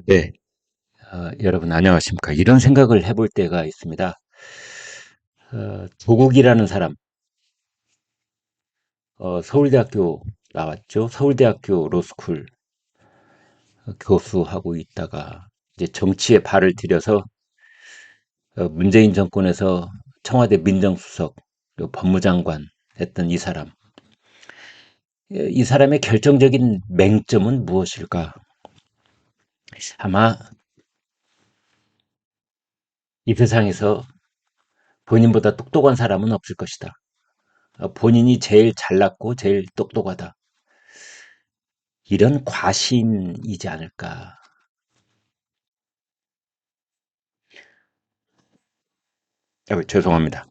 네. 여러분 안녕하십니까. 이런 생각을 해볼 때가 있습니다. 조국이라는 사람, 서울대학교 나왔죠. 서울대학교 로스쿨 교수하고 있다가 이제 정치에 발을 들여서 문재인 정권에서 청와대 민정수석, 그리고 법무장관 했던 이 사람. 이 사람의 결정적인 맹점은 무엇일까? 아마 이 세상에서 본인보다 똑똑한 사람은 없을 것이다. 본인이 제일 잘났고 제일 똑똑하다. 이런 과신이지 않을까. 죄송합니다.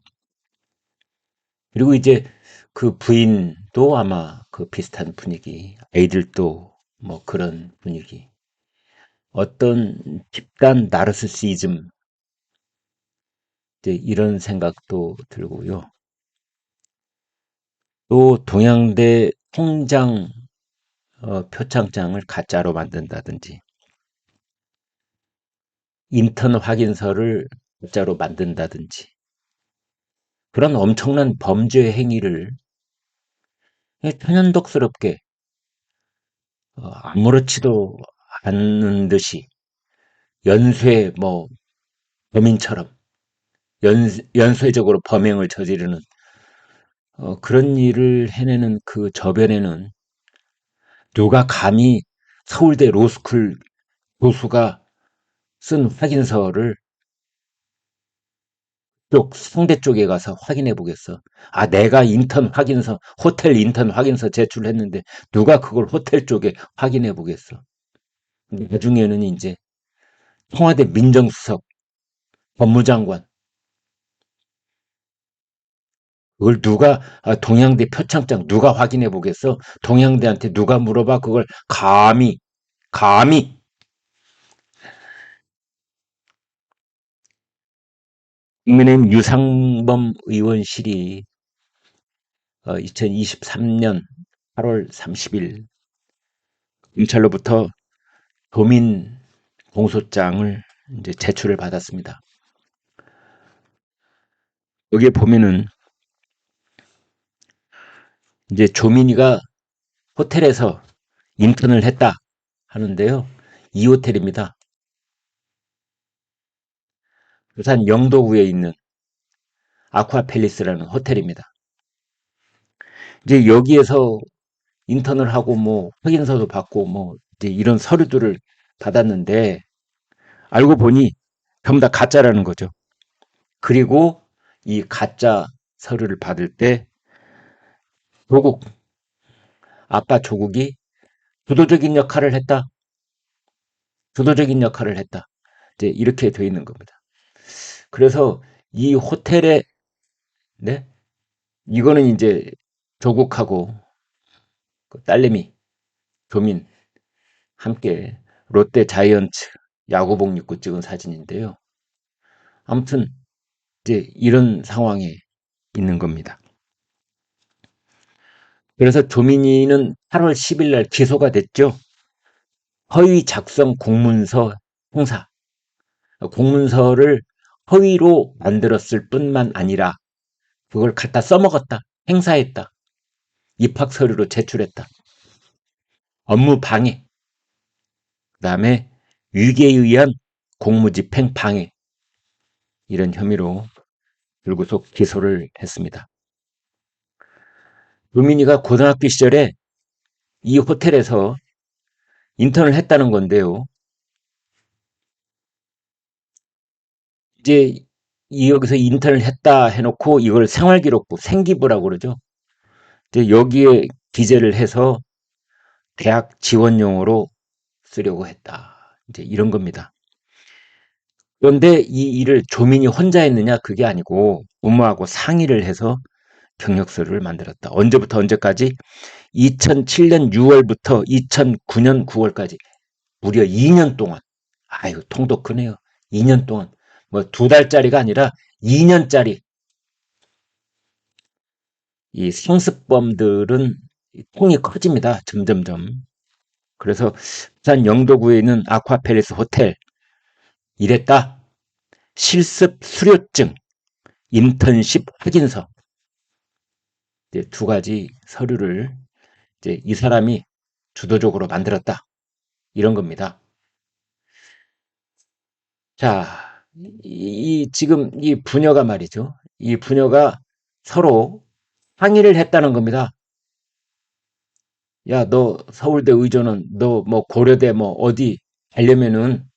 그리고 이제 그 부인도 아마 그 비슷한 분위기, 아이들도 뭐 그런 분위기. 어떤 집단 나르시시즘, 이제 이런 생각도 들고요. 또 동양대 통장 표창장을 가짜로 만든다든지, 인턴 확인서를 가짜로 만든다든지, 그런 엄청난 범죄 행위를 천연덕스럽게 아무렇지도 않은 듯이 연쇄 뭐 범인처럼 연쇄적으로 범행을 저지르는 그런 일을 해내는 그 저변에는 누가 감히 서울대 로스쿨 교수가 쓴 확인서를 쪽 상대 쪽에 가서 확인해 보겠어. 아, 내가 인턴 확인서, 호텔 인턴 확인서 제출했는데 누가 그걸 호텔 쪽에 확인해 보겠어. 나중에는 이제 청와대 민정수석, 법무장관, 그걸 누가 동양대 표창장 누가 확인해 보겠어? 동양대한테 누가 물어봐? 그걸 감히 국민의힘 유상범 의원실이 2023년 8월 30일 검찰로부터 도민 공소장을 이제 제출을 받았습니다. 여기에 보면은 이제 조민이가 호텔에서 인턴을 했다 하는데요. 이 호텔입니다. 부산 영도구에 있는 아쿠아팰리스라는 호텔입니다. 이제 여기에서 인턴을 하고 뭐 확인서도 받고 뭐 이제 이런 서류들을 받았는데 알고 보니 전부 다 가짜라는 거죠. 그리고 이 가짜 서류를 받을 때 조국, 아빠 조국이 주도적인 역할을 했다. 주도적인 역할을 했다. 이제 이렇게 돼 있는 겁니다. 그래서 이 호텔에 네? 이거는 이제 조국하고 그 딸내미 조민 함께 롯데 자이언츠 야구복 입고 찍은 사진인데요. 아무튼 이제 이런 상황에 있는 겁니다. 그래서 조민이는 8월 10일 날 기소가 됐죠. 허위 작성 공문서 형사. 공문서를 허위로 만들었을 뿐만 아니라 그걸 갖다 써먹었다. 행사했다. 입학 서류로 제출했다. 업무 방해. 그다음에 위계에 의한 공무집행 방해. 이런 혐의로 불구속 기소를 했습니다. 조민이가 고등학교 시절에 이 호텔에서 인턴을 했다는 건데요. 이제 여기서 인턴을 했다 해놓고 이걸 생활기록부, 생기부라고 그러죠. 이제 여기에 기재를 해서 대학 지원용으로 쓰려고 했다. 이제 이런 겁니다. 그런데 이 일을 조민이 혼자 했느냐? 그게 아니고 부모하고 상의를 해서 경력서를 만들었다. 언제부터 언제까지? 2007년 6월부터 2009년 9월까지 무려 2년 동안. 아유, 통도 크네요. 2년 동안. 뭐 2달짜리가 아니라 2년짜리. 이 성습범들은 통이 커집니다. 점점점. 그래서 부산 영도구에 있는 아쿠아팰리스 호텔 이랬다. 실습 수료증, 인턴십 확인서, 이제 두 가지 서류를 이제 이 사람이 주도적으로 만들었다. 이런 겁니다. 자, 지금 이 부녀가 말이죠. 이 부녀가 서로 항의를 했다는 겁니다. 야, 너 서울대 의전은 너 뭐 고려대 뭐 어디 가려면은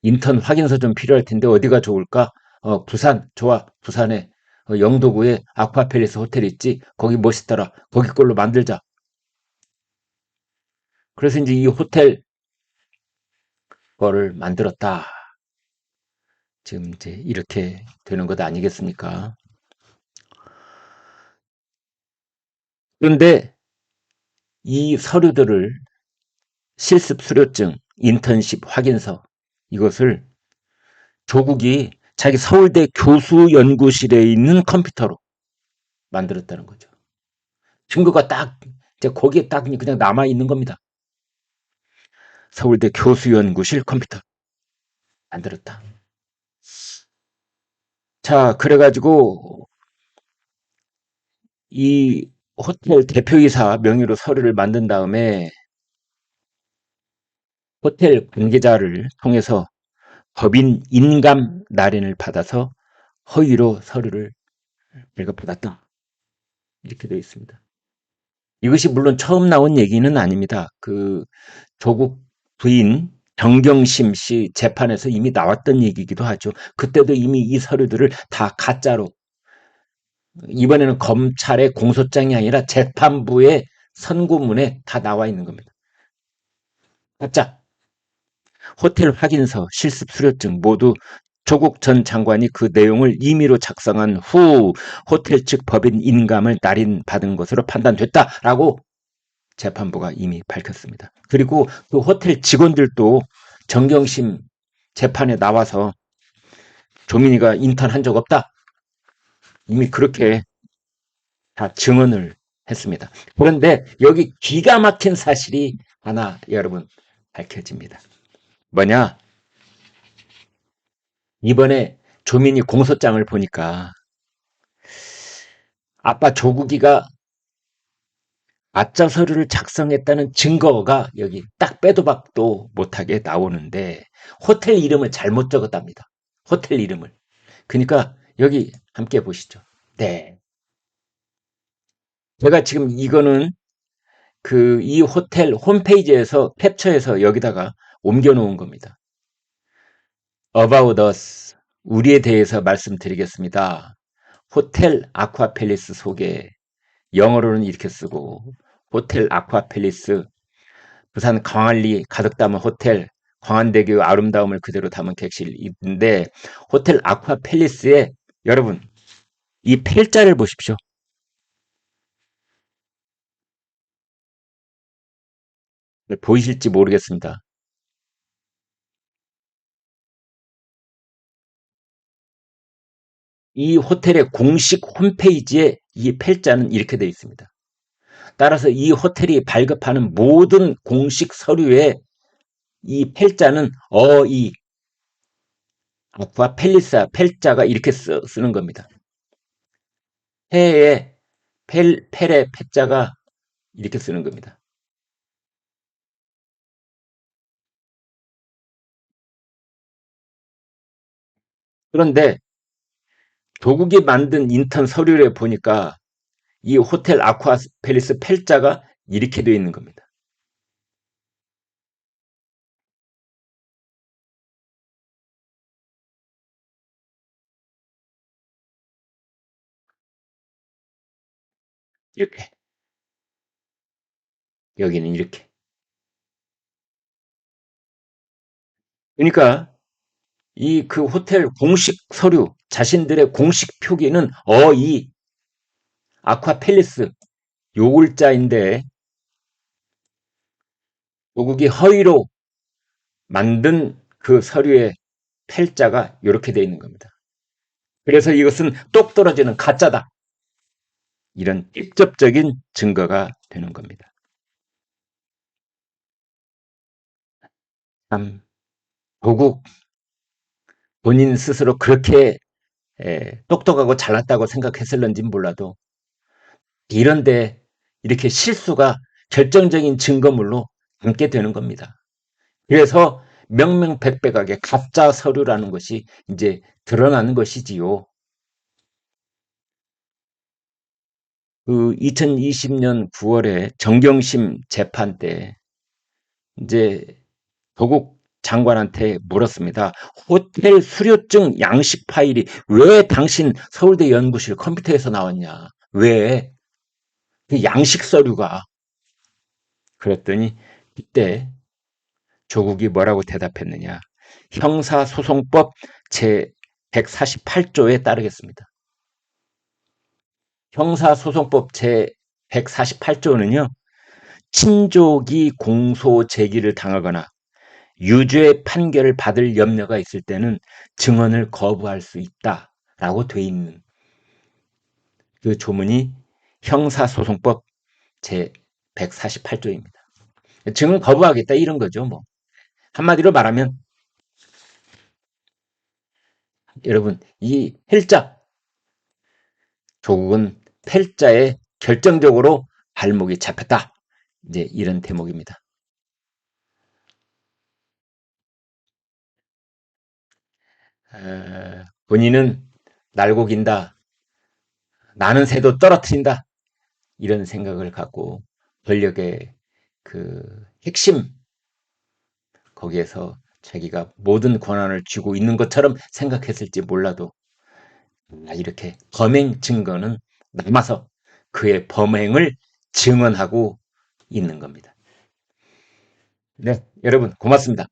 인턴 확인서 좀 필요할 텐데 어디가 좋을까? 부산 좋아. 부산에 영도구에 아쿠아팰리스 호텔 있지. 거기 멋있더라. 거기 걸로 만들자. 그래서 이제 이 호텔 거를 만들었다. 지금 이제 이렇게 되는 것 아니겠습니까? 그런데 이 서류들을 실습 수료증, 인턴십 확인서 이것을 조국이 자기 서울대 교수 연구실에 있는 컴퓨터로 만들었다는 거죠. 증거가 딱 이제 거기에 딱 그냥 남아 있는 겁니다. 서울대 교수 연구실 컴퓨터 만들었다. 자, 그래가지고 이 호텔 대표이사 명의로 서류를 만든 다음에 호텔 관계자를 통해서 법인 인감 날인을 받아서 허위로 서류를 발급받았다. 이렇게 되어 있습니다. 이것이 물론 처음 나온 얘기는 아닙니다. 그 조국 부인 정경심 씨 재판에서 이미 나왔던 얘기이기도 하죠. 그때도 이미 이 서류들을 다 가짜로, 이번에는 검찰의 공소장이 아니라 재판부의 선고문에 다 나와 있는 겁니다. 가짜. 호텔 확인서, 실습 수료증 모두 조국 전 장관이 그 내용을 임의로 작성한 후 호텔 측 법인 인감을 날인받은 것으로 판단됐다라고 재판부가 이미 밝혔습니다. 그리고 그 호텔 직원들도 정경심 재판에 나와서 조민이가 인턴한 적 없다. 이미 그렇게 다 증언을 했습니다. 그런데 여기 기가 막힌 사실이 하나 여러분 밝혀집니다. 뭐냐? 이번에 조민이 공소장을 보니까 아빠 조국이가 가짜 서류를 작성했다는 증거가 여기 딱 빼도 박도 못하게 나오는데 호텔 이름을 잘못 적었답니다. 호텔 이름을. 그러니까 여기 함께 보시죠. 네. 제가 지금 이거는 그 이 호텔 홈페이지에서 캡처해서 여기다가 옮겨 놓은 겁니다. About us. 우리에 대해서 말씀드리겠습니다. 호텔 아쿠아팰리스 소개. 영어로는 이렇게 쓰고 호텔 아쿠아팰리스 부산 광안리 가득 담은 호텔 광안대교 아름다움을 그대로 담은 객실인데 호텔 아쿠아팰리스에 여러분 이 필자를 보십시오. 보이실지 모르겠습니다. 이 호텔의 공식 홈페이지에 이 필자는 이렇게 되어 있습니다. 따라서 이 호텔이 발급하는 모든 공식 서류에 이 필자는 이 아쿠아팰리스 필자가 이렇게 쓰는 겁니다. 해에 펠의 패자가 이렇게 쓰는 겁니다. 그런데 조국이 만든 인턴 서류를 보니까 이 호텔 아쿠아팰리스 펠자가 이렇게 되어 있는 겁니다. 이렇게. 여기는 이렇게. 그러니까 이 그 호텔 공식 서류, 자신들의 공식 표기는 이 아쿠아팰리스 요 글자인데 조국이 허위로 만든 그 서류의 펠자가 이렇게 되어 있는 겁니다. 그래서 이것은 똑 떨어지는 가짜다. 이런 직접적인 증거가 되는 겁니다. 참 조국 본인 스스로 그렇게 똑똑하고 잘났다고 생각했을런지 몰라도 이런데 이렇게 실수가 결정적인 증거물로 남게 되는 겁니다. 그래서 명명백백하게 가짜 서류라는 것이 이제 드러나는 것이지요. 그 2020년 9월에 정경심 재판 때 이제 조국 장관한테 물었습니다. 호텔 수료증 양식 파일이 왜 당신 서울대 연구실 컴퓨터에서 나왔냐? 왜? 그 양식 서류가. 그랬더니 그때 조국이 뭐라고 대답했느냐. 형사소송법 제 148조에 따르겠습니다. 형사소송법 제 148조는요. 친족이 공소 제기를 당하거나 유죄 판결을 받을 염려가 있을 때는 증언을 거부할 수 있다라고 돼 있는 그 조문이 형사소송법 제 148조입니다. 증언 거부하겠다 이런 거죠. 뭐 한마디로 말하면 여러분 이 필자 조국은 패자에 결정적으로 발목이 잡혔다. 이제 이런 대목입니다. 본인은 날고 긴다. 나는 새도 떨어뜨린다. 이런 생각을 갖고 권력의 그 핵심 거기에서 자기가 모든 권한을 쥐고 있는 것처럼 생각했을지 몰라도 이렇게 범행 증거는 남아서 그의 범행을 증언하고 있는 겁니다. 네, 여러분 고맙습니다.